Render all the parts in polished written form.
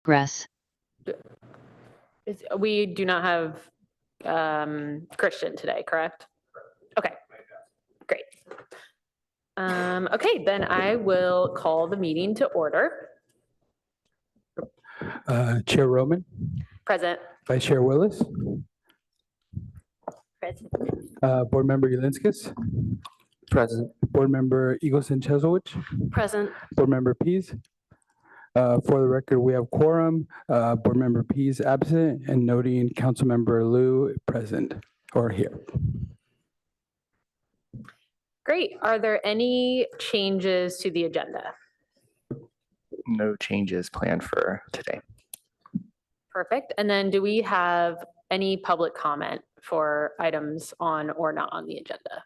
Progress. We do not have Christian today, correct? Okay, great. Okay, then I will call the meeting to order. Chair Roman, Present. Vice Chair Willis, Present. Board Member Ulinskis, Present. Board Member Eagleson Chesowich, Present. Board Member Pease. For the record, we have quorum, Board Member Pease absent, and noting Councilmember Liu present or here. Great. Are there any changes to the agenda? No changes planned for today. Perfect. And then do we have any public comment for items on or not on the agenda?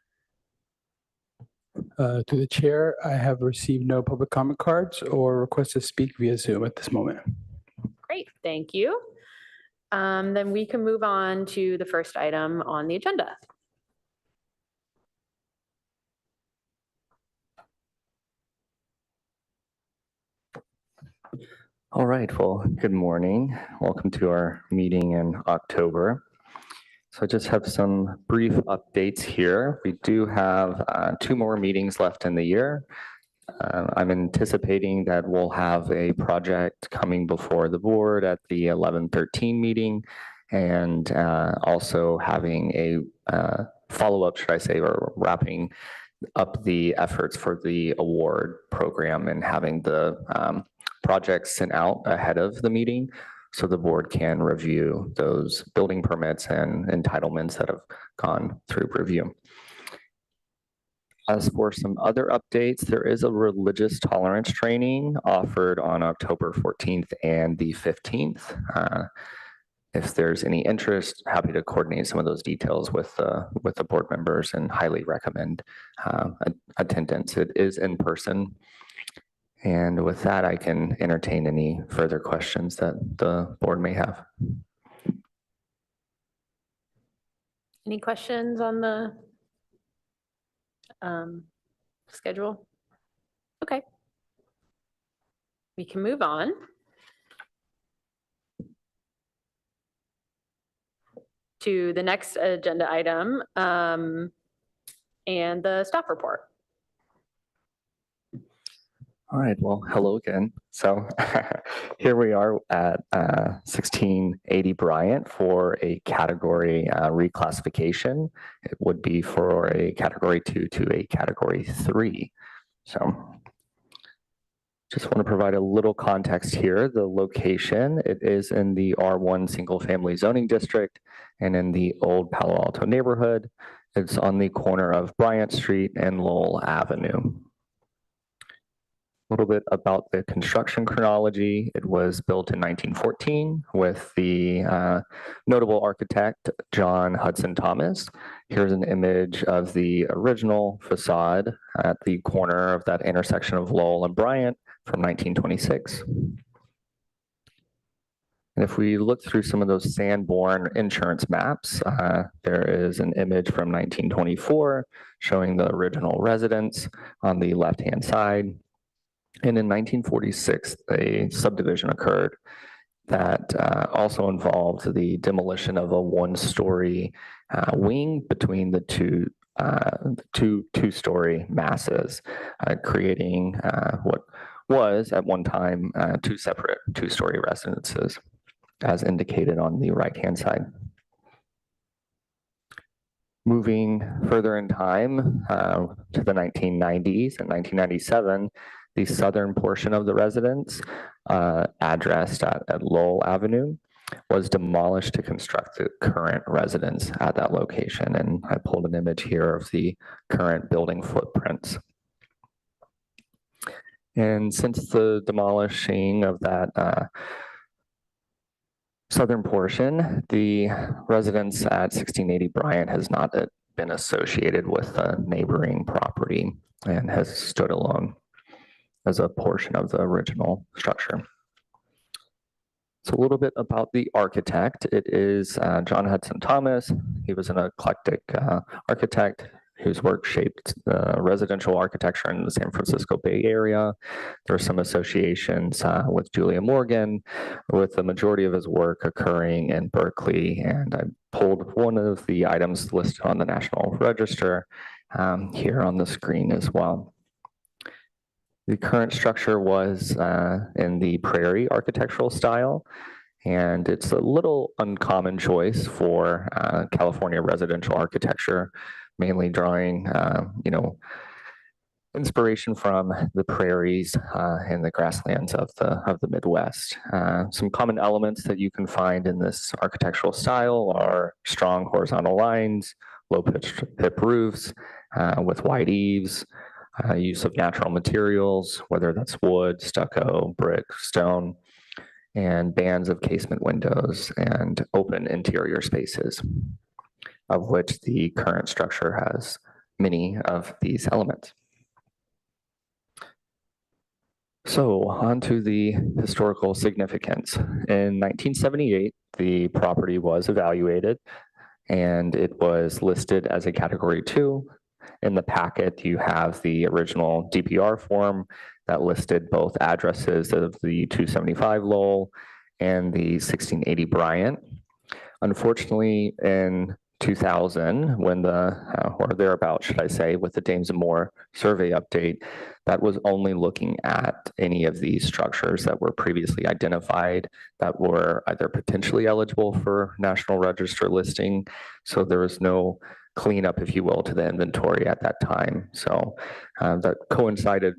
To the chair, I have received no public comment cards or requests to speak via Zoom at this moment. Great, thank you. Then we can move on to the first item on the agenda. All right, well, good morning. Welcome to our meeting in October. So I just have some brief updates here. We do have 2 more meetings left in the year. I'm anticipating that we'll have a project coming before the board at the 11/13 meeting, and also having a follow-up, should I say, or wrapping up the efforts for the award program and having the projects sent out ahead of the meeting so the board can review those building permits and entitlements that have gone through review. As for some other updates, there is a religious tolerance training offered on October 14th and the 15th. If there's any interest, happy to coordinate some of those details with the board members and highly recommend attendance. It is in person. And with that, I can entertain any further questions that the board may have. Any questions on the schedule? Okay. We can move on. To the next agenda item and the staff report. All right, well, hello again. So here we are at 1680 Bryant for a category reclassification. It would be for a category 2 to a category 3. So just want to provide a little context here. The location, it is in the R1 single family zoning district and in the old Palo Alto neighborhood. It's on the corner of Bryant Street and Lowell Avenue. A little bit about the construction chronology. It was built in 1914 with the notable architect, John Hudson Thomas. Here's an image of the original facade at the corner of that intersection of Lowell and Bryant from 1926. And if we look through some of those Sanborn insurance maps, there is an image from 1924 showing the original residence on the left-hand side. And in 1946, a subdivision occurred that also involved the demolition of a 1-story wing between the two-story masses, creating what was at one time 2 separate 2-story residences, as indicated on the right-hand side. Moving further in time to the 1990s and 1997, the southern portion of the residence, addressed at Lowell Avenue, was demolished to construct the current residence at that location. And I pulled an image here of the current building footprints. And since the demolishing of that southern portion, the residence at 1680 Bryant has not been associated with a neighboring property and has stood alone as a portion of the original structure. So a little bit about the architect. It is John Hudson Thomas. He was an eclectic architect. whose work shaped residential architecture in the San Francisco Bay Area. There are some associations with Julia Morgan, with the majority of his work occurring in Berkeley. And I pulled one of the items listed on the National Register here on the screen as well. The current structure was in the prairie architectural style, and it's a little uncommon choice for California residential architecture, mainly drawing, inspiration from the prairies and the grasslands of the Midwest. Some common elements that you can find in this architectural style are strong horizontal lines, low-pitched hip roofs with wide eaves, use of natural materials, whether that's wood, stucco, brick, stone, and bands of casement windows and open interior spaces, of which the current structure has many of these elements. So on to the historical significance. In 1978, the property was evaluated and it was listed as a Category 2. In the packet, you have the original DPR form that listed both addresses of the 275 Lowell and the 1680 Bryant. Unfortunately, in 2000, when or thereabout, should I say, with the Dames and Moore survey update, that was only looking at any of these structures that were previously identified that were either potentially eligible for National Register listing. So there was no cleanup, if you will, to the inventory at that time. So that coincided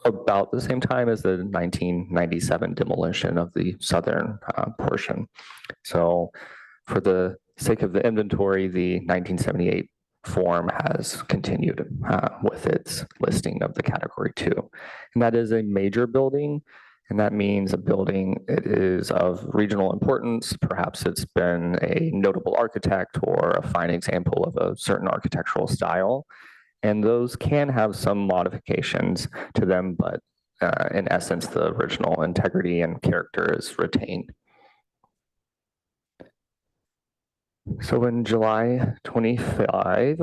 about the same time as the 1997 demolition of the southern portion. So for the sake of the inventory, the 1978 form has continued with its listing of the Category 2. And that is a major building. And that means a building, it is of regional importance. Perhaps it's been a notable architect or a fine example of a certain architectural style. And those can have some modifications to them, but in essence, the original integrity and character is retained. So in July 25,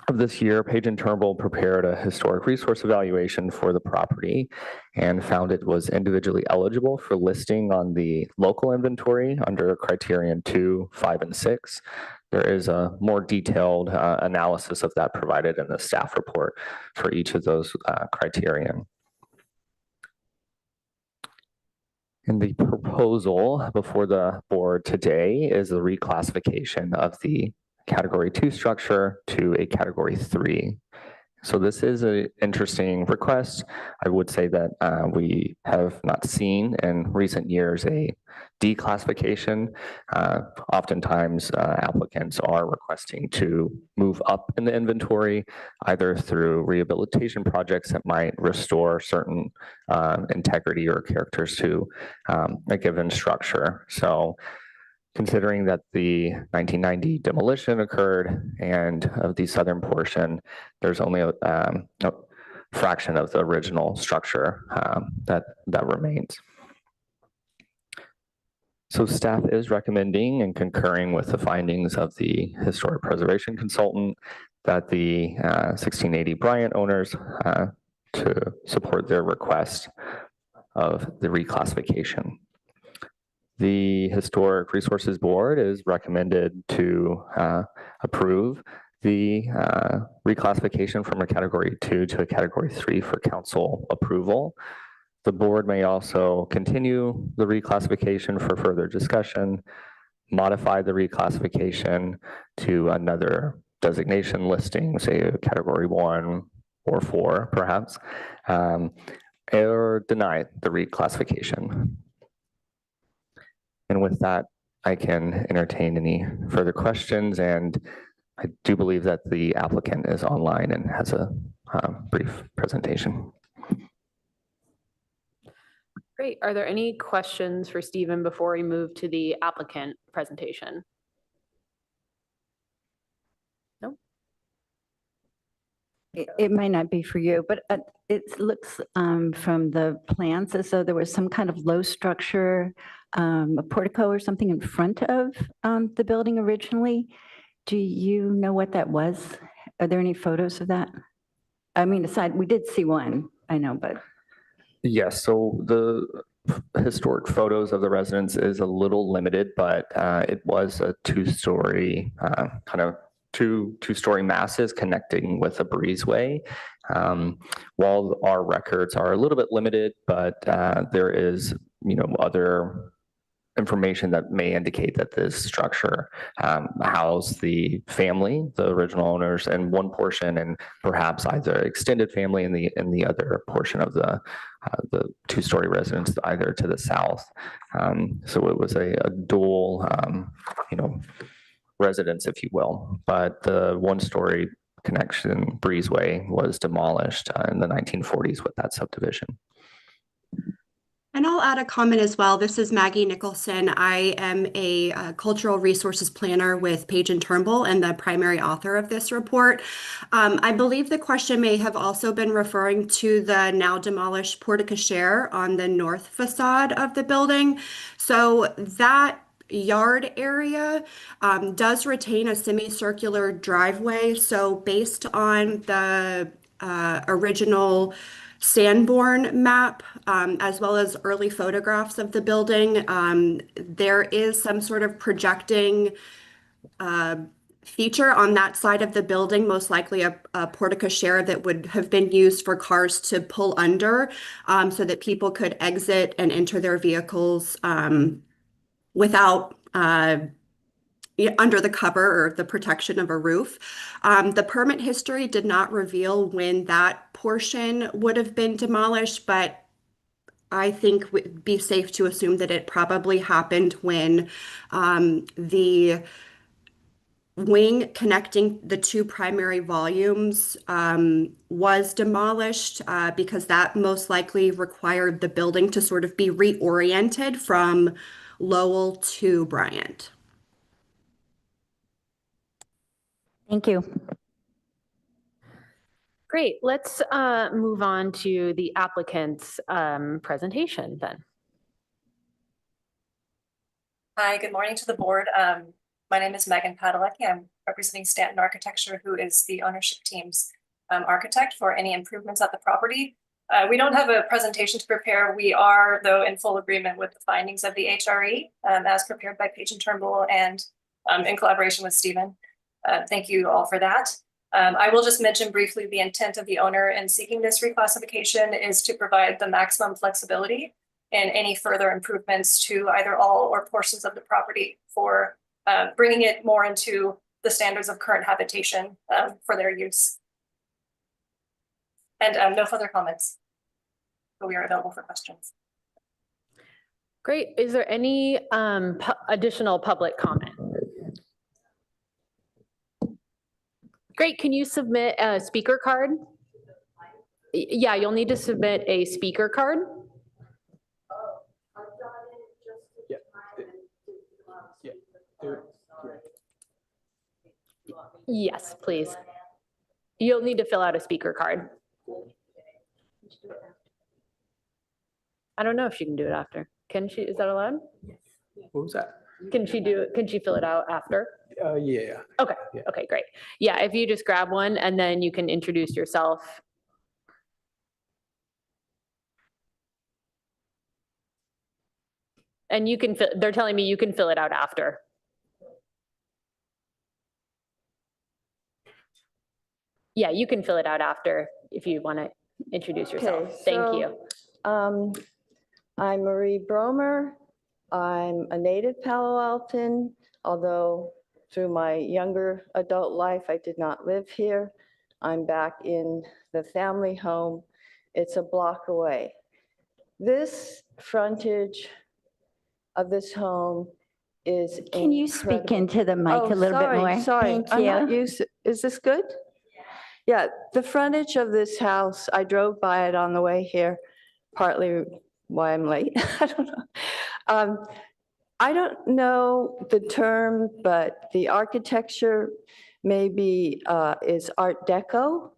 of this year, Page and Turnbull prepared a historic resource evaluation for the property and found it was individually eligible for listing on the local inventory under criterion 2, 5, and 6. There is a more detailed analysis of that provided in the staff report for each of those criterion. And the proposal before the board today is the reclassification of the Category 2 structure to a Category 3. So this is an interesting request. I would say that we have not seen in recent years a declassification. Oftentimes applicants are requesting to move up in the inventory, either through rehabilitation projects that might restore certain integrity or characters to a given structure. So considering that the 1990 demolition occurred and of the southern portion, there's only a fraction of the original structure that remains. So staff is recommending and concurring with the findings of the historic preservation consultant that the 1680 Bryant owners to support their request of the reclassification. The Historic Resources Board is recommended to approve the reclassification from a Category 2 to a Category 3 for council approval. The board may also continue the reclassification for further discussion, modify the reclassification to another designation listing, say a Category 1 or 4 perhaps, or deny the reclassification. And with that, I can entertain any further questions, and I do believe that the applicant is online and has a brief presentation. Great. Are there any questions for Stephen before we move to the applicant presentation? No? It might not be for you, but it looks from the plans as though there was some kind of low structure, a portico or something in front of the building originally. Do you know what that was? Are there any photos of that? I mean, aside, we did see one, I know, but Yes, so the historic photos of the residence is a little limited, but it was a two-story, kind of two-story masses connecting with a breezeway. While our records are a little bit limited, but there is, other information that may indicate that this structure housed the family, the original owners, in one portion, and perhaps either extended family in the other portion of the two-story residence, either to the south. So it was a dual, residence, if you will. But the one-story connection breezeway was demolished in the 1940s with that subdivision. And I'll add a comment as well. This is Maggie Nicholson. I am a cultural resources planner with Page and Turnbull and the primary author of this report. I believe the question may have also been referring to the now demolished porte cochere on the north facade of the building. So that yard area does retain a semicircular driveway. So based on the original Sanborn map, as well as early photographs of the building, there is some sort of projecting feature on that side of the building, most likely a porte cochere that would have been used for cars to pull under, so that people could exit and enter their vehicles without under the cover or the protection of a roof. The permit history did not reveal when that portion would have been demolished, but I think it would be safe to assume that it probably happened when the wing connecting the two primary volumes was demolished, because that most likely required the building to sort of be reoriented from Lowell to Bryant. thank you. Great, let's move on to the applicant's presentation then. Hi, good morning to the board. My name is Megan Padalecki. I'm representing Stanton Architecture, who is the ownership team's architect for any improvements at the property. We don't have a presentation to prepare. We are, though, in full agreement with the findings of the HRE as prepared by Page and Turnbull and in collaboration with Stephen. Thank you all for that. I will just mention briefly the intent of the owner in seeking this reclassification is to provide the maximum flexibility in any further improvements to either all or portions of the property for bringing it more into the standards of current habitation for their use. And no further comments, but we are available for questions. Great, is there any additional public comment? Great, can you submit a speaker card? Yeah, you'll need to submit a speaker card. Yeah. Yes, please. You'll need to fill out a speaker card. I don't know if she can do it after. Can she, is that allowed? What was that? Can she do it? Can she fill it out after? Yeah. Okay, Yeah. okay, great. Yeah, if you just grab one and then you can introduce yourself. And you can, they're telling me you can fill it out after. Yeah, you can fill it out after if you want to introduce yourself. Okay, Thank so, you. I'm Marie Bromer. I'm a native Palo Alton, although through my younger adult life, I did not live here. I'm back in the family home. It's a block away. This frontage of this home is Can you speak incredible. into the mic Oh, a little bit sorry, more? Sorry, Thank I'm not you. used to- Is this good? Yeah, the frontage of this house, I drove by it on the way here, partly why I'm late. I don't know. I don't know the term, but the architecture maybe is Art Deco,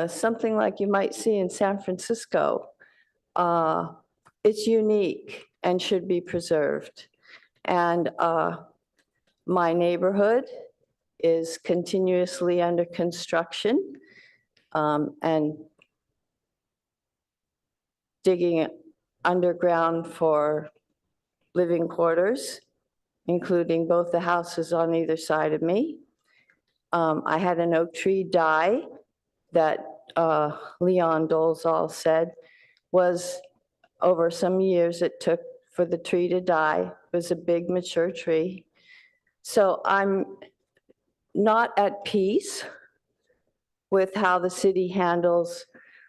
something like you might see in San Francisco. It's unique and should be preserved. And my neighborhood is continuously under construction and digging underground for living quarters, including both the houses on either side of me. I had an oak tree die that Leon Dolezal said was over some years it took for the tree to die. It was a big mature tree. So I'm not at peace with how the city handles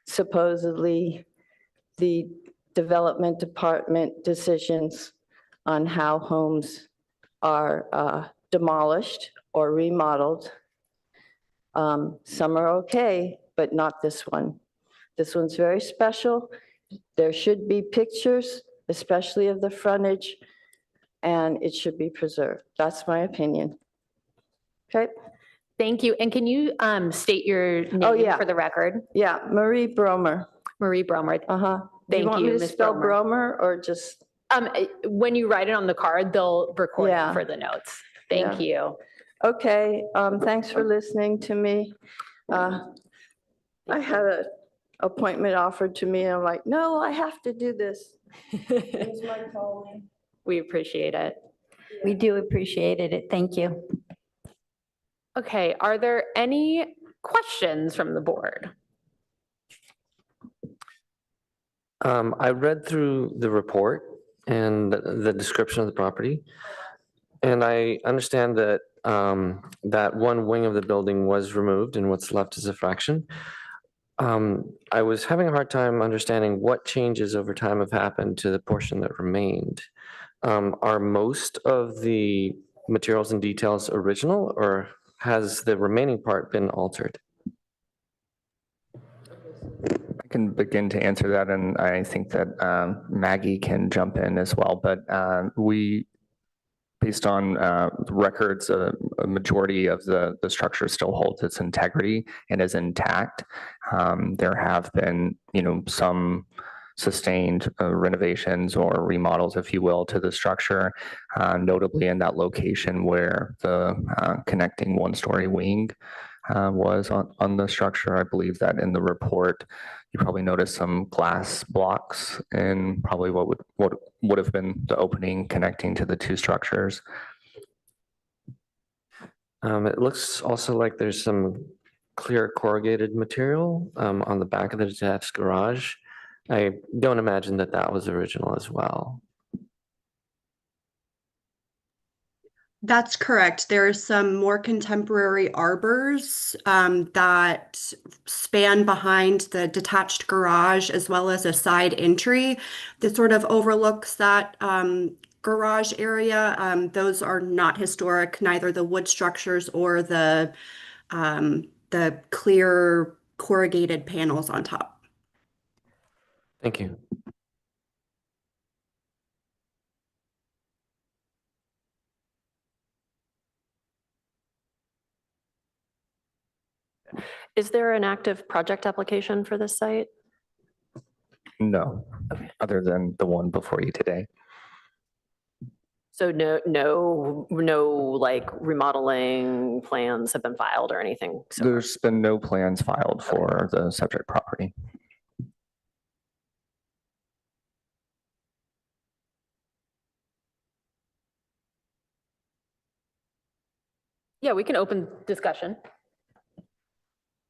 supposedly the development department decisions on how homes are demolished or remodeled. Some are okay, but not this one. This one's very special. There should be pictures, especially of the frontage, and it should be preserved. That's my opinion. Okay? Thank you. And can you state your name yeah. for the record? Yeah, Marie Bromer. Marie Bromer. Uh-huh. Do Thank want me you, to Ms. spell Bromer. Bromer or just? When you write it on the card, they'll record it Yeah. for the notes. Thank you. Okay, thanks for listening to me. I had an appointment offered to me, and I'm like, no, I have to do this. Here's my calling. We appreciate it. We do appreciate it. Thank you. Okay, are there any questions from the board? I read through the report and the description of the property. And I understand that that one wing of the building was removed and what's left is a fraction. I was having a hard time understanding what changes over time have happened to the portion that remained. Are most of the materials and details original, or has the remaining part been altered? I can begin to answer that, and I think that Maggie can jump in as well. But we, based on records, a majority of the structure still holds its integrity and is intact. There have been, some sustained renovations or remodels, if you will, to the structure, notably in that location where the connecting one-story wing was on the structure. I believe that in the report, you probably noticed some glass blocks in probably what would have been the opening connecting to the two structures. It looks also like there's some clear corrugated material on the back of the detached garage. I don't imagine that that was original as well. That's correct. There's some more contemporary arbors that span behind the detached garage, as well as a side entry that sort of overlooks that garage area. Those are not historic, neither the wood structures or the clear corrugated panels on top. Thank you. Is there an active project application for this site? No, other than the one before you today. So no like remodeling plans have been filed or anything? So There's been no plans filed for the subject property. Yeah, we can open discussion.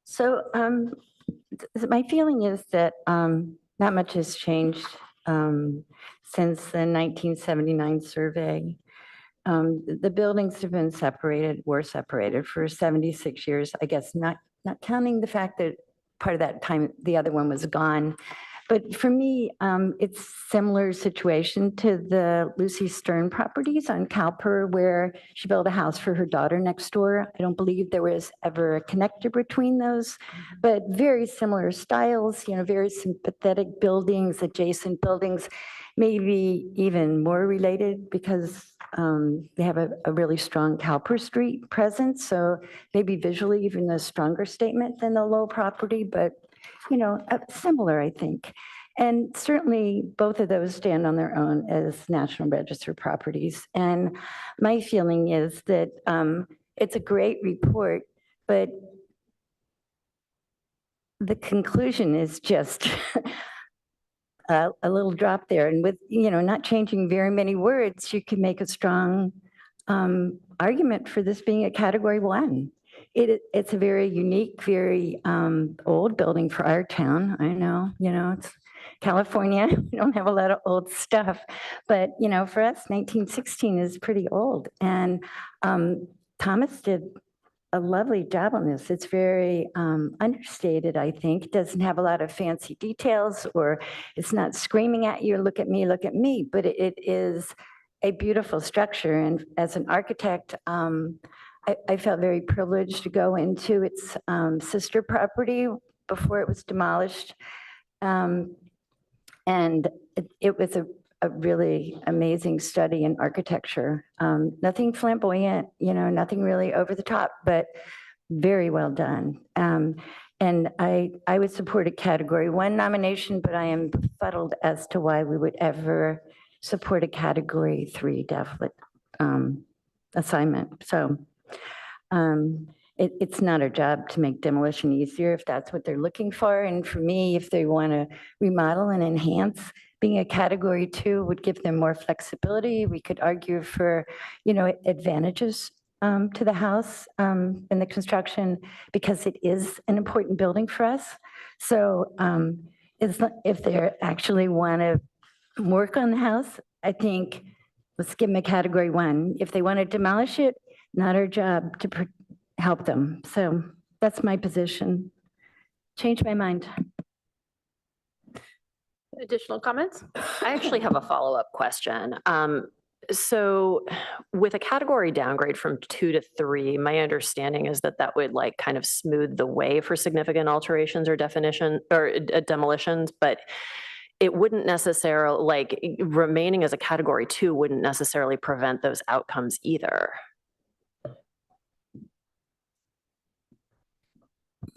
So my feeling is that not much has changed since the 1979 survey. The buildings have been were separated for 76 years, I guess, not counting the fact that part of that time the other one was gone. But for me, it's similar situation to the Lucy Stern properties on Cowper, where she built a house for her daughter next door. I don't believe there was ever a connector between those, but very similar styles, very sympathetic buildings, adjacent buildings, maybe even more related because they have a really strong Cowper Street presence. So maybe visually even a stronger statement than the Low property, but similar, I think. And certainly both of those stand on their own as National Register properties. And my feeling is that it's a great report, but the conclusion is just a little drop there. And with, not changing very many words, you can make a strong argument for this being a category 1. It's a very unique, very old building for our town. I know, it's California. We don't have a lot of old stuff, but for us, 1916 is pretty old. And Thomas did a lovely job on this. It's very understated, I think. It doesn't have a lot of fancy details, or it's not screaming at you, look at me, but it is a beautiful structure. And as an architect, I felt very privileged to go into its sister property before it was demolished. And it was a really amazing study in architecture. Nothing flamboyant, nothing really over the top, but very well done. And I would support a category 1 nomination, but I am befuddled as to why we would ever support a category 3 definite assignment. So it's not our job to make demolition easier if that's what they're looking for. And for me, if they want to remodel and enhance, being a category 2 would give them more flexibility. We could argue for, advantages to the house in the construction, because it is an important building for us. So if they actually want to work on the house, I think let's give them a category 1. If they want to demolish it, not our job to help them. So that's my position. Change my mind. Additional comments? I actually have a follow-up question. So with a category downgrade from 2 to 3, my understanding is that would kind of smooth the way for significant alterations or demolitions, but it wouldn't necessarily, remaining as a category 2 wouldn't necessarily prevent those outcomes either.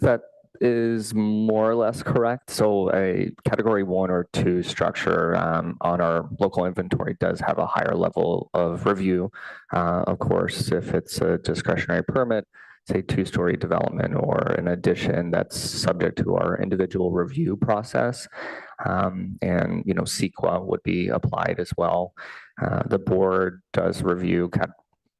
That is more or less correct. So a category 1 or 2 structure on our local inventory does have a higher level of review. Of course, if it's a discretionary permit, say 2-story development or an addition, that's subject to our individual review process. And, CEQA would be applied as well. The board does review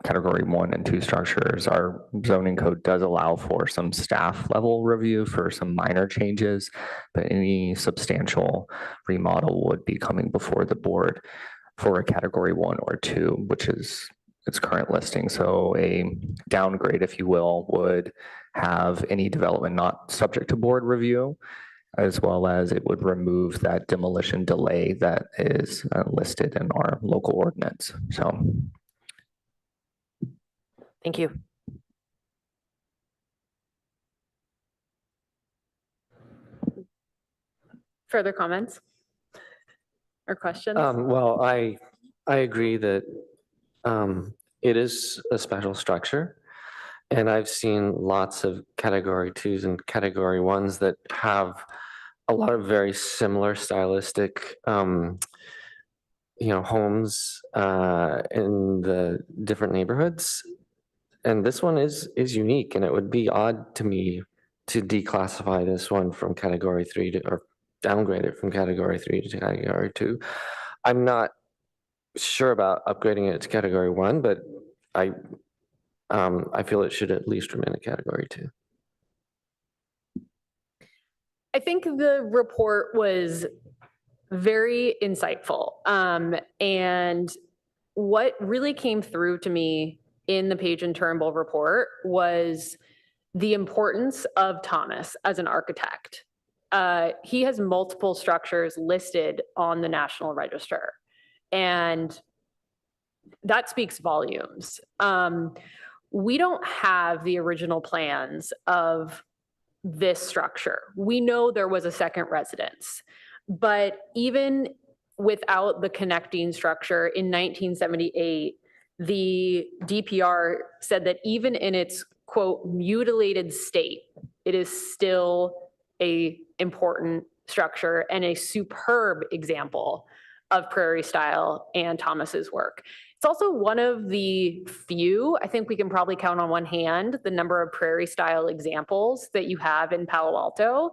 category 1 and 2 structures. Our zoning code does allow for some staff level review for some minor changes, but any substantial remodel would be coming before the board for a category 1 or 2, which is its current listing. So a downgrade, if you will, would have any development not subject to board review, as well as it would remove that demolition delay that is listed in our local ordinance. So. Thank you. Further comments or questions? Well, I agree that it is a special structure, and I've seen lots of category 2s and category 1s that have a lot of very similar stylistic homes in the different neighborhoods. And this one is unique, and it would be odd to me to declassify this one from category 3 to, or downgrade it from category 3 to category 2. I'm not sure about upgrading it to category 1, but I feel it should at least remain a category 2. I think the report was very insightful. And what really came through to me in the Page and Turnbull report was the importance of Thomas as an architect. He has multiple structures listed on the National Register, and that speaks volumes. We don't have the original plans of this structure. We know there was a second residence, but even without the connecting structure in 1978, the DPR said that even in its, quote, mutilated state, it is still an important structure and a superb example of Prairie style and Thomas's work. It's also one of the few, I think we can probably count on one hand, the number of prairie style examples that you have in Palo Alto.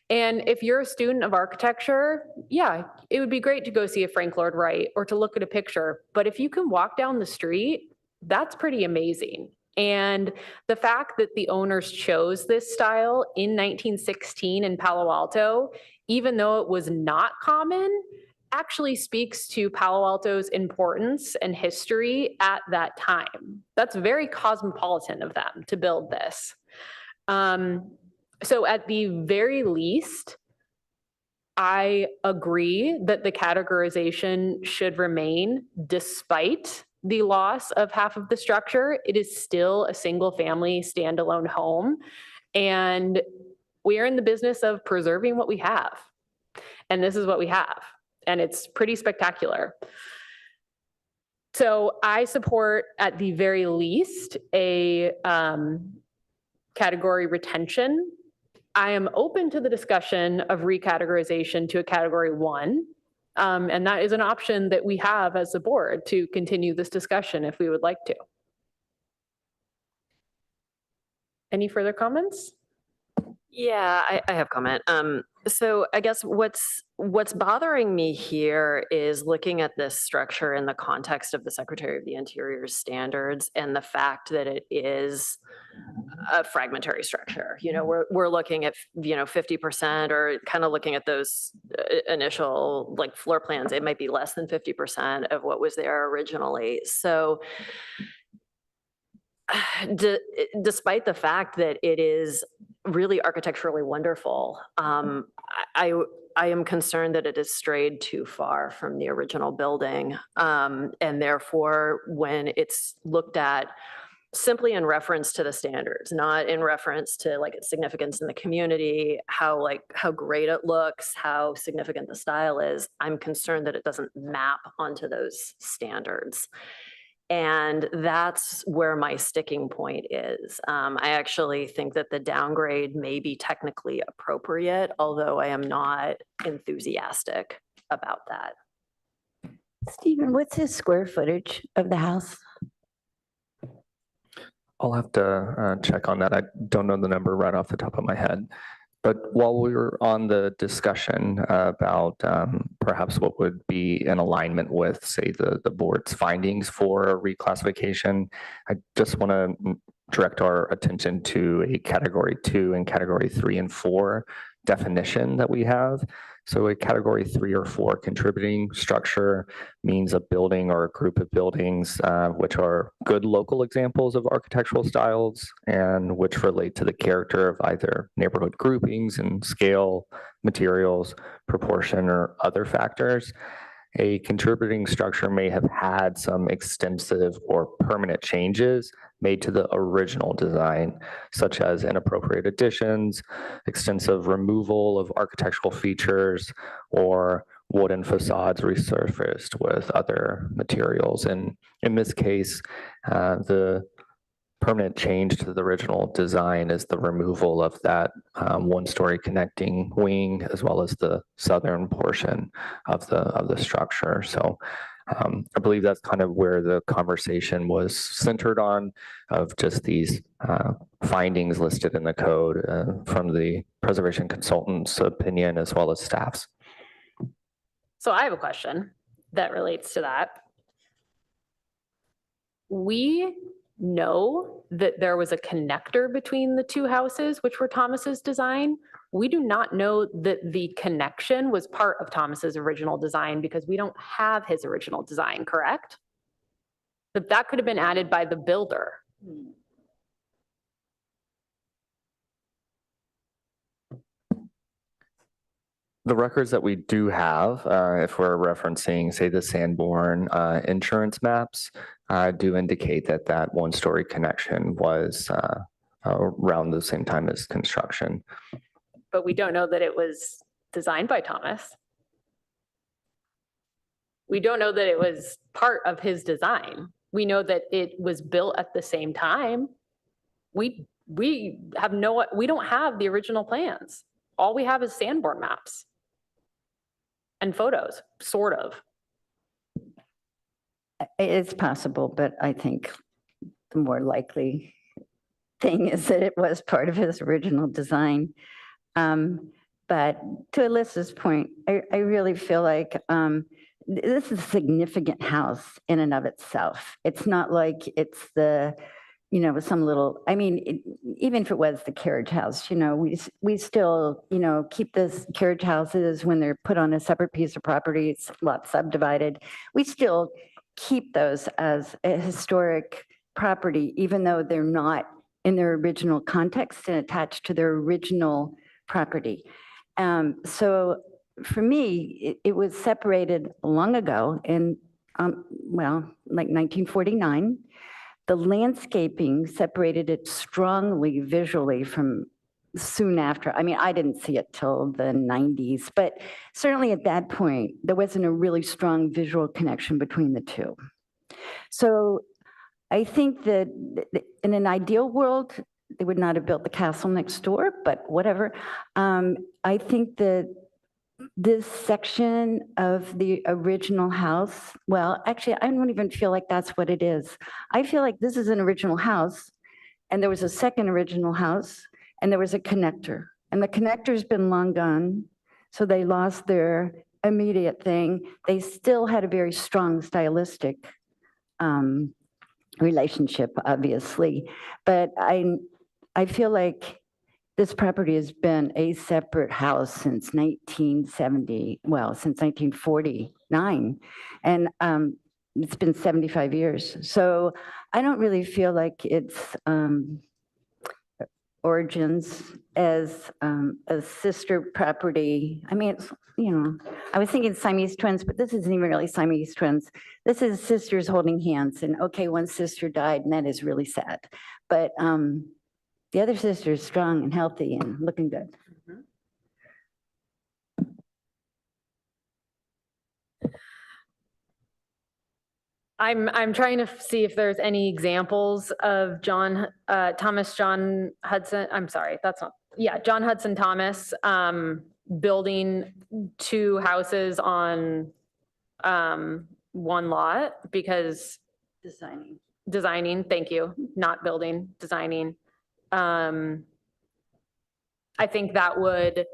And if you're a student of architecture, yeah, it would be great to go see a Frank Lloyd Wright or to look at a picture. But if you can walk down the street, that's pretty amazing. And the fact that the owners chose this style in 1916 in Palo Alto, even though it was not common, actually speaks to Palo Alto's importance and history at that time. That's very cosmopolitan of them to build this. So at the very least, I agree that the categorization should remain despite the loss of half of the structure. It is still a single family standalone home. And we are in the business of preserving what we have. And this is what we have. And it's pretty spectacular. So I support at the very least a category retention. I am open to the discussion of recategorization to a category 1. And that is an option that we have as a board to continue this discussion if we would like to. Any further comments? Yeah, I have comment. So I guess what's bothering me here is looking at this structure in the context of the Secretary of the Interior's standards and the fact that it is a fragmentary structure. You know, we're looking at, 50% or kind of looking at those initial like floor plans. It might be less than 50% of what was there originally. So despite the fact that it is really architecturally wonderful, I am concerned that it has strayed too far from the original building. And therefore, when it's looked at simply in reference to the standards, not in reference to like its significance in the community, how great it looks, how significant the style is, I'm concerned that it doesn't map onto those standards. And that's where my sticking point is. I actually think that the downgrade may be technically appropriate, although I am not enthusiastic about that. Stephen, what's the square footage of the house? I'll have to check on that. I don't know the number right off the top of my head. But while we were on the discussion about perhaps what would be in alignment with, say, the board's findings for a reclassification, I just want to direct our attention to a category 2 and category 3 and 4 definition that we have. So a category 3 or 4 contributing structure means a building or a group of buildings which are good local examples of architectural styles and which relate to the character of either neighborhood groupings and scale, materials, proportion, or other factors. A contributing structure may have had some extensive or permanent changes made to the original design, such as inappropriate additions, extensive removal of architectural features, or wooden facades resurfaced with other materials. And in this case, the permanent change to the original design is the removal of that one-story connecting wing, as well as the southern portion of the structure. So I believe that's kind of where the conversation was centered on, of just these findings listed in the code from the preservation consultant's opinion as well as staff's. So I have a question that relates to that. We know that there was a connector between the two houses, which were Thomas's design. We do not know that the connection was part of Thomas's original design because we don't have his original design, correct? That could have been added by the builder. The records that we do have, if we're referencing, say, the Sanborn insurance maps, do indicate that that one-story connection was around the same time as construction. But we don't know that it was designed by Thomas. We don't know that it was part of his design. We know that it was built at the same time. We don't have the original plans. All we have is Sanborn maps and photos, sort of. It's possible, but I think the more likely thing is that it was part of his original design. But to Alyssa's point, I really feel like this is a significant house in and of itself. It's not like it's the, some little, I mean, even if it was the carriage house, we still, keep this carriage houses when they're put on a separate piece of property, it's a lot subdivided. We still keep those as a historic property, even though they're not in their original context and attached to their original property. So for me, it was separated long ago in, like 1949. The landscaping separated it strongly visually from soon after. I mean, I didn't see it till the 90s, but certainly at that point, there wasn't a really strong visual connection between the two. So I think that in an ideal world, they would not have built the castle next door, but whatever. I think that this section of the original house, well, actually, I don't even feel like that's what it is. I feel like this is an original house, and there was a second original house, and there was a connector. And the connector's been long gone, so they lost their immediate thing. They still had a very strong stylistic relationship, obviously. But I feel like this property has been a separate house since 1970, well, since 1949. And it's been 75 years. So I don't really feel like its origins as a sister property. I mean, it's, I was thinking Siamese twins, but this isn't even really Siamese twins. This is sisters holding hands, and okay, one sister died, and that is really sad. But the other sister is strong and healthy and looking good. I'm trying to see if there's any examples of John Hudson, I'm sorry, that's not, yeah, John Hudson Thomas building two houses on one lot, because designing, thank you, not building, designing. I think that would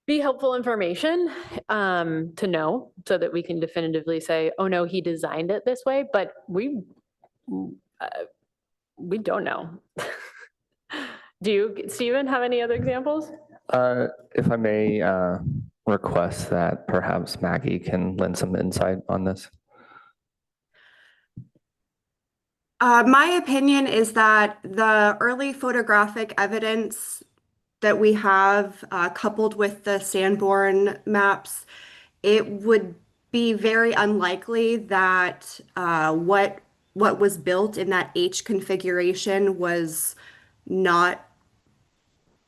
be helpful information to know, so that we can definitively say, oh no, he designed it this way, but we don't know. Do you, Stephen, have any other examples? If I may request that perhaps Maggie can lend some insight on this. My opinion is that the early photographic evidence that we have, coupled with the Sanborn maps, it would be very unlikely that what was built in that H configuration was not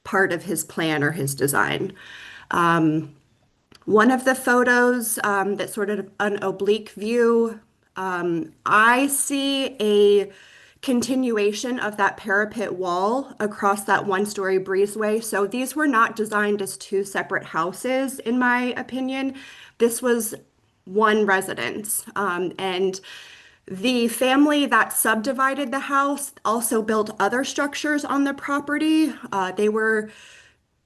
part of his plan or his design. One of the photos, that's sort of an oblique view, I see a continuation of that parapet wall across that one-story breezeway. So these were not designed as two separate houses, in my opinion. This was one residence. And the family that subdivided the house also built other structures on the property. They were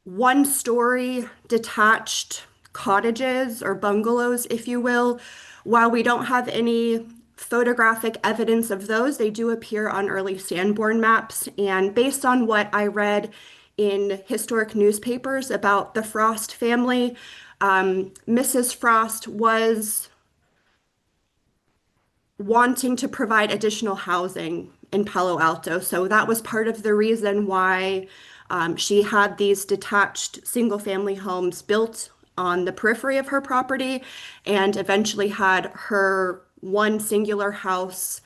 one-story detached cottages or bungalows, if you will. While we don't have any photographic evidence of those, they do appear on early Sanborn maps. And based on what I read in historic newspapers about the Frost family, Mrs. Frost was wanting to provide additional housing in Palo Alto. So that was part of the reason why she had these detached single-family homes built on the periphery of her property, and eventually had her one singular house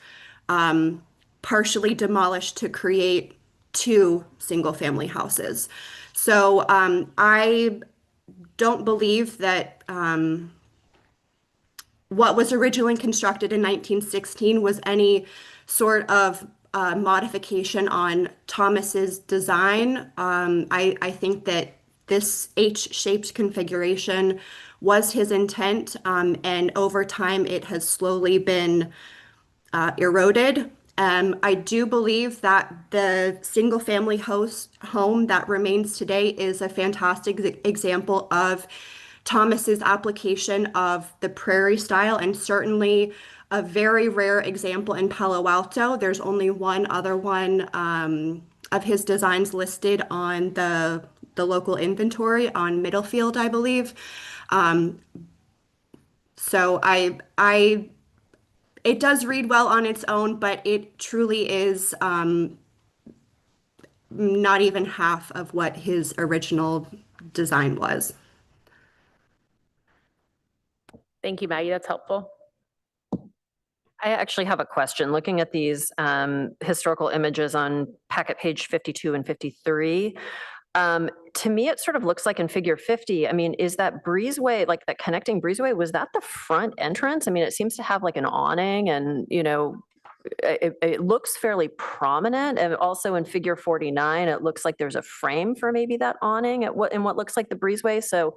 partially demolished to create two single-family houses. So I don't believe that what was originally constructed in 1916 was any sort of modification on Thomas's design. I think that this H-shaped configuration was his intent, and over time it has slowly been eroded. I do believe that the single-family home that remains today is a fantastic example of Thomas's application of the prairie style, and certainly a very rare example in Palo Alto. There's only one other one of his designs listed on the local inventory on Middlefield, I believe. So it does read well on its own, but it truly is not even half of what his original design was. Thank you, Maggie. That's helpful. I actually have a question. Looking at these historical images on packet page 52 and 53, to me, it sort of looks like in figure 50, I mean, is that breezeway, like that connecting breezeway, was that the front entrance? I mean, it seems to have like an awning and, you know, it looks fairly prominent. And also in figure 49, it looks like there's a frame for maybe that awning in what looks like the breezeway. So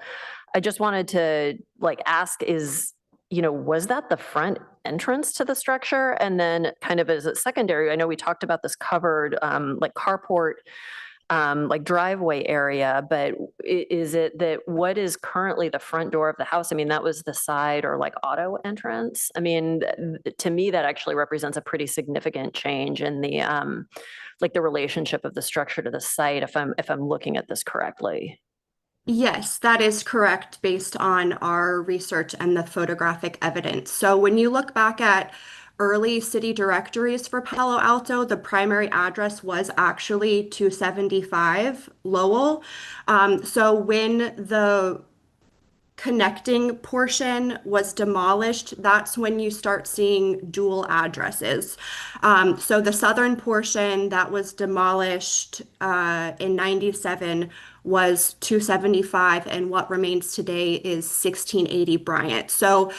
I just wanted to like ask is, you know, was that the front entrance to the structure? And then kind of as a secondary, I know we talked about this covered like carport, like driveway area, but is it that what is currently the front door of the house? I mean, that was the side or like auto entrance. I mean, to me, that actually represents a pretty significant change in the like the relationship of the structure to the site, if I'm looking at this correctly. Yes, that is correct based on our research and the photographic evidence. So when you look back at early city directories for Palo Alto, the primary address was actually 275 Lowell. So when the connecting portion was demolished, that's when you start seeing dual addresses. So the southern portion that was demolished in 97 was 275, and what remains today is 1680 Bryant. So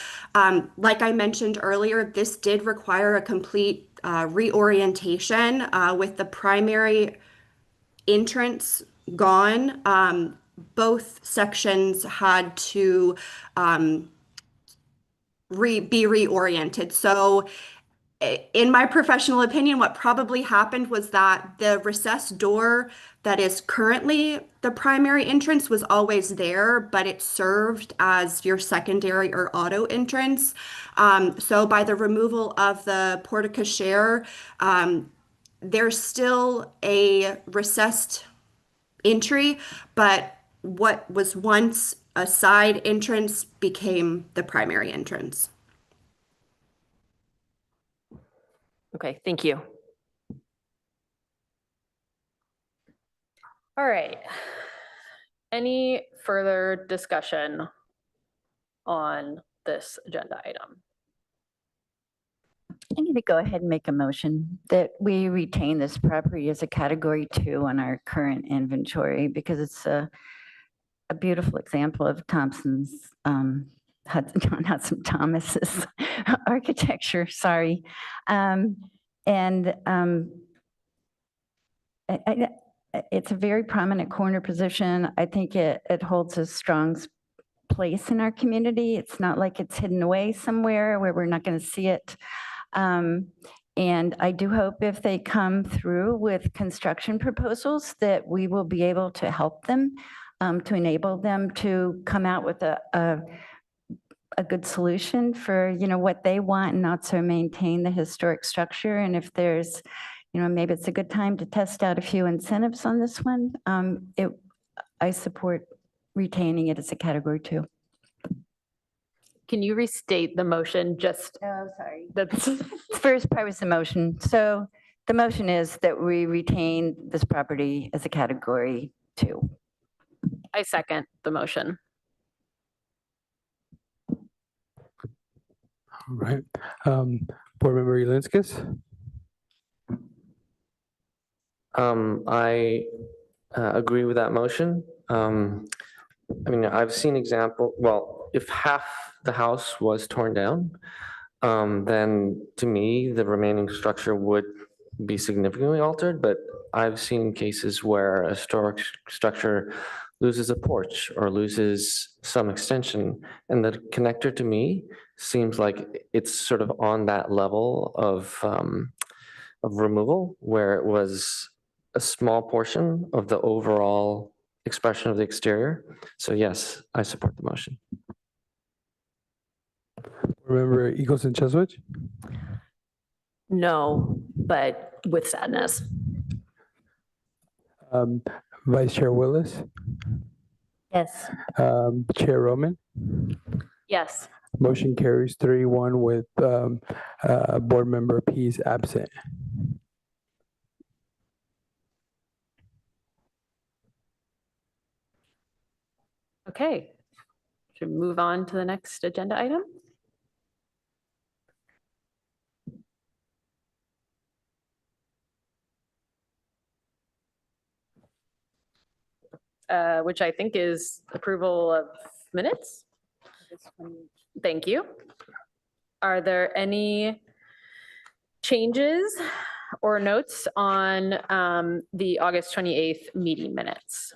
like I mentioned earlier, this did require a complete reorientation with the primary entrance gone. Both sections had to be reoriented. So in my professional opinion, what probably happened was that the recessed door that is currently the primary entrance was always there, but it served as your secondary or auto entrance. So by the removal of the porte cochere, there's still a recessed entry, but what was once a side entrance became the primary entrance. Okay, thank you. All right. Any further discussion on this agenda item? I need to go ahead and make a motion that we retain this property as a category 2 on our current inventory because it's a beautiful example of Thompson's, John Hudson Thomas's architecture, sorry. It's a very prominent corner position. I think it holds a strong place in our community. It's not like it's hidden away somewhere where we're not going to see it. And I do hope if they come through with construction proposals that we will be able to help them, to enable them to come out with a good solution for, you know, what they want and also maintain the historic structure. And if there's, you know, maybe it's a good time to test out a few incentives on this one. I support retaining it as a category 2. Can you restate the motion just? Oh, sorry. That's First part was the motion. So the motion is that we retain this property as a category 2. I second the motion. All right. Board Member Ulinskis? I agree with that motion. I mean, I've seen well, if half the house was torn down, then to me, the remaining structure would be significantly altered, but I've seen cases where a historic structure loses a porch or loses some extension. And the connector to me seems like it's sort of on that level of removal where it was a small portion of the overall expression of the exterior. So yes, I support the motion. Remember Eagleson Cheswich? No, but with sadness. Vice Chair Willis, Yes. Chair Roman. Yes. Motion carries 3-1 with Board Member Pease absent. Okay. Should we move on to the next agenda item? Which I think is approval of minutes. Thank you. Are there any changes or notes on the August 28th meeting minutes?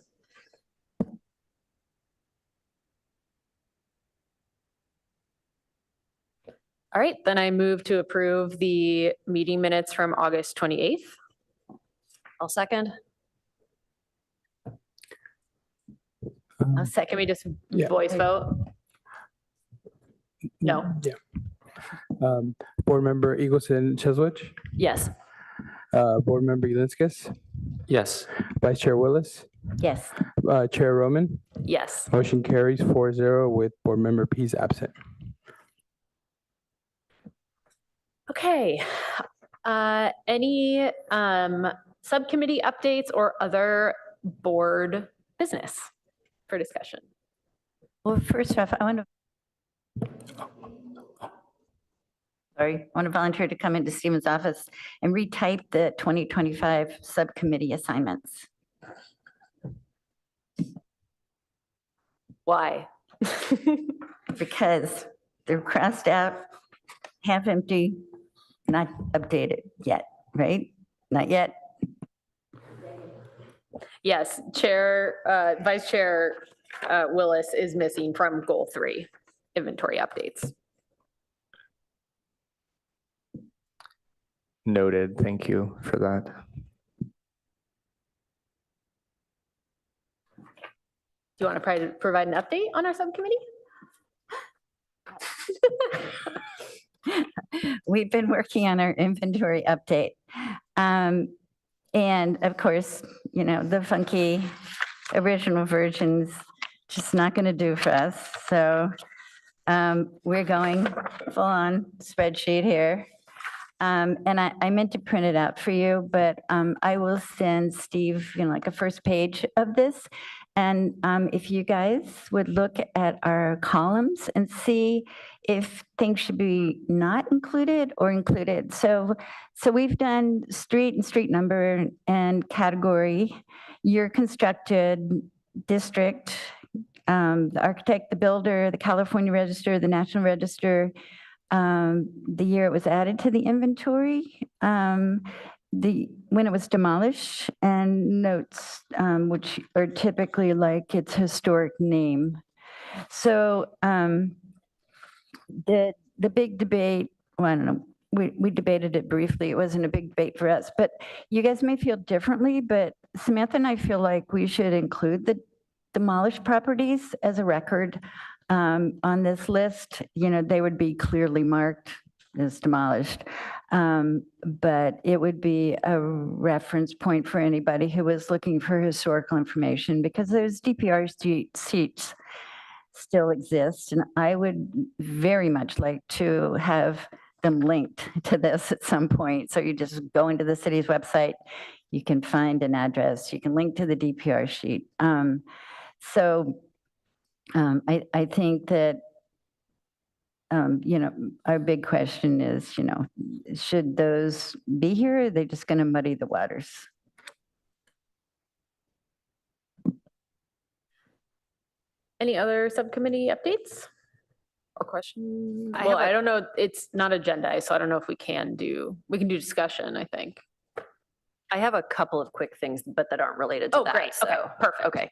All right, then I move to approve the meeting minutes from August 28th. I'll second. I'll second. Can we just Yeah. voice vote? No. Yeah. Board Member Eagleson Cheswich, Yes. Board Member Ulinskis, Yes. Vice Chair Willis, Yes. Chair Roman. Yes. Motion carries 4-0 with Board Member Pease absent. Okay. Any subcommittee updates or other board business for discussion? Well, first off, I want to volunteer to come into Stephen's office and retype the 2025 subcommittee assignments. Why? Because they're crossed out, half empty, not updated yet, right? Not yet. Yes, Vice Chair Willis is missing from goal 3, inventory updates. Noted. Thank you for that. Do you want to provide an update on our subcommittee? We've been working on our inventory update. And of course, you know, the funky original version's just not going to do for us. So we're going full on spreadsheet here. And I meant to print it out for you, but I will send Steve, you know, like a first page of this. And if you guys would look at our columns and see if things should be not included or included. So we've done street and street number and category, year constructed, district, the architect, the builder, the California Register, the National Register, the year it was added to the inventory, when it was demolished, and notes, which are typically like its historic name. So the big debate, well, I don't know, we debated it briefly. It wasn't a big debate for us, but you guys may feel differently, but Samantha and I feel like we should include the demolished properties as a record on this list. You know, they would be clearly marked as demolished, but it would be a reference point for anybody who was looking for historical information, because those DPR seats still exist, and I would very much like to have them linked to this at some point. So you just go into the city's website, you can find an address, you can link to the DPR sheet. I think that, you know, our big question is, you know, should those be here? Or are they just going to muddy the waters? Any other subcommittee updates or questions? Well, I don't know. It's not agendized, so I don't know if we can do discussion, I think. I have a couple of quick things, but that aren't related to Oh, that. great. Okay, so- perfect. Okay.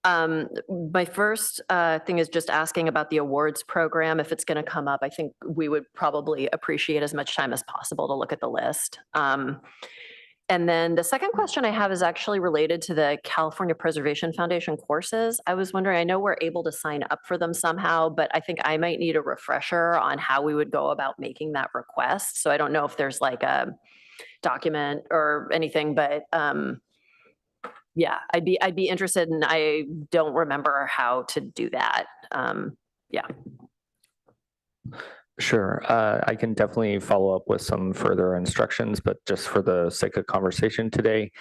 My first thing is just asking about the awards program. If it's going to come up, I think we would probably appreciate as much time as possible to look at the list. And then the second question I have is actually related to the California Preservation Foundation courses. I was wondering, I know we're able to sign up for them somehow, but I think I might need a refresher on how we would go about making that request. So I don't know if there's like a document or anything, but yeah, I'd be interested, and I don't remember how to do that. Yeah. Sure. I can definitely follow up with some further instructions, but just for the sake of conversation today,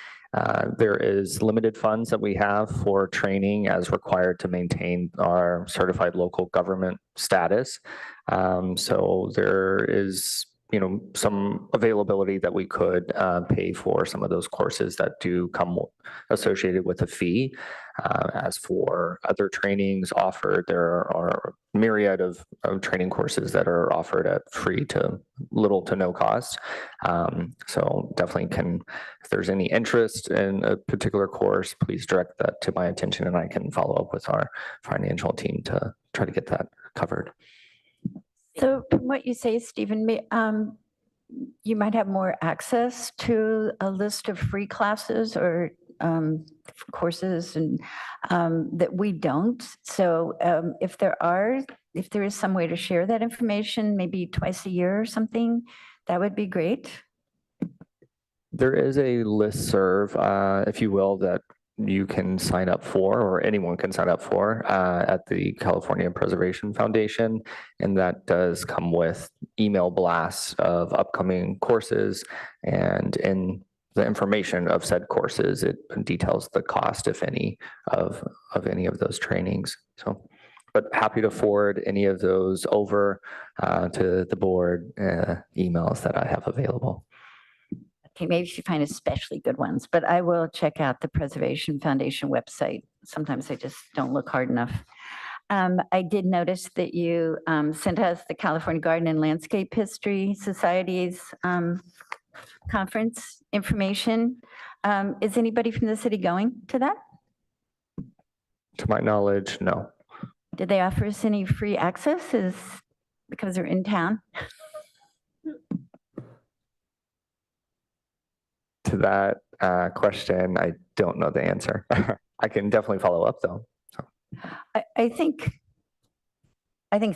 there is limited funds that we have for training as required to maintain our certified local government status. So there is, some availability that we could pay for some of those courses that do come associated with a fee. As for other trainings offered, there are myriad of training courses that are offered at free to little to no cost. So definitely if there's any interest in a particular course, please direct that to my attention and I can follow up with our financial team to try to get that covered. So from what you say, Stephen, you might have more access to a list of free classes or courses and that we don't. So if there is some way to share that information, maybe twice a year or something, that would be great. There is a listserv, if you will, that you can sign up for, or anyone can sign up for at the California Preservation Foundation. And that does come with email blasts of upcoming courses, and in the information of said courses, it details the cost, if any, of any of those trainings. So, but happy to forward any of those over to the board emails that I have available. Okay, maybe you find especially good ones, but I will check out the Preservation Foundation website. Sometimes I just don't look hard enough. I did notice that you sent us the California Garden and Landscape History Society's conference information. Is anybody from the city going to that? To my knowledge, no. Did they offer us any free access because they're in town? To that question, I don't know the answer. I can definitely follow up though. So. I think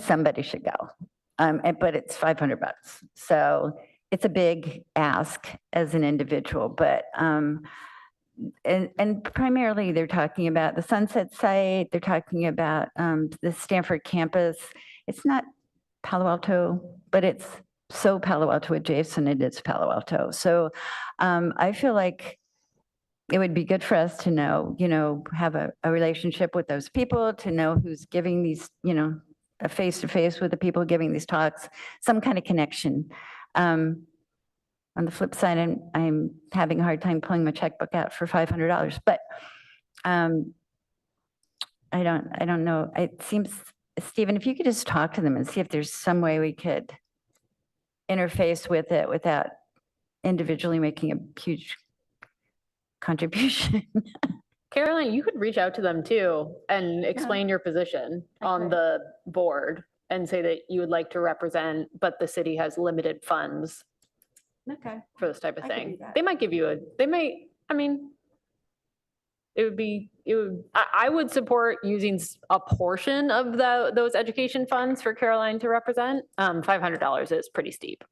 somebody should go, but it's $500. So it's a big ask as an individual, but and primarily they're talking about the Sunset site. They're talking about the Stanford campus. It's not Palo Alto, but it's so Palo Alto adjacent, it is Palo Alto. So I feel like it would be good for us to know, have a relationship with those people, to know who's giving these, a face-to-face with the people giving these talks, some kind of connection. On the flip side, I'm having a hard time pulling my checkbook out for $500, but I don't know. It seems, Stephen, if you could just talk to them and see if there's some way we could interface with it without individually making a huge contribution. Caroline, you could reach out to them too and explain your position on the board and say that you would like to represent, but the city has limited funds for this type of thing. They might give you I would support using a portion of those education funds for Caroline to represent. $500 is pretty steep.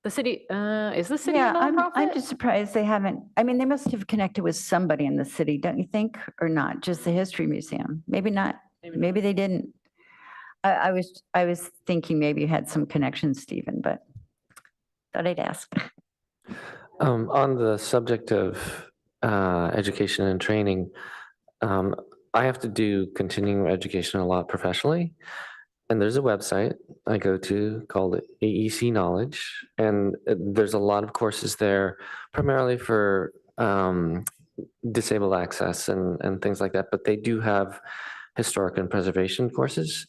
The city, is the city a nonprofit? I'm just surprised they haven't, they must have connected with somebody in the city, don't you think? Or not, just the History Museum? Maybe not, maybe they didn't. I was thinking maybe you had some connections, Stephen, but thought I'd ask. On the subject of education and training, I have to do continuing education a lot professionally. And there's a website I go to called AEC Knowledge. And there's a lot of courses there, primarily for disabled access and things like that. But they do have historic and preservation courses,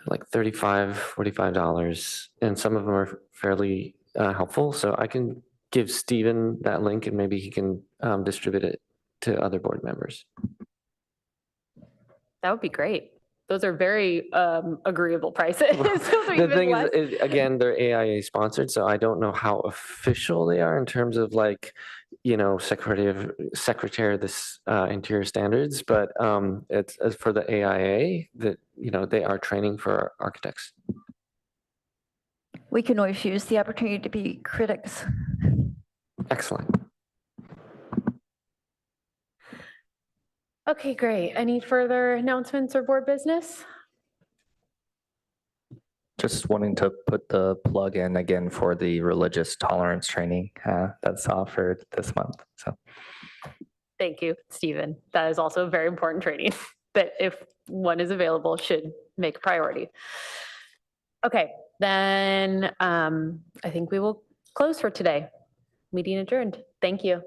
like $35, $45. And some of them are fairly helpful. So I can give Stephen that link and maybe he can distribute it to other board members. That would be great. Those are very agreeable prices. Those are The even thing less. is, again, they're AIA sponsored, so I don't know how official they are in terms of like, Secretary of this Interior Standards, but it's as for the AIA that, they are training for architects. We can always use the opportunity to be critics. Excellent. Okay, great. Any further announcements or board business? Just wanting to put the plug in again for the religious tolerance training that's offered this month. So Thank you, Stephen. That is also very important training that if one is available should make a priority. Okay, then I think we will close for today. Meeting adjourned. Thank you.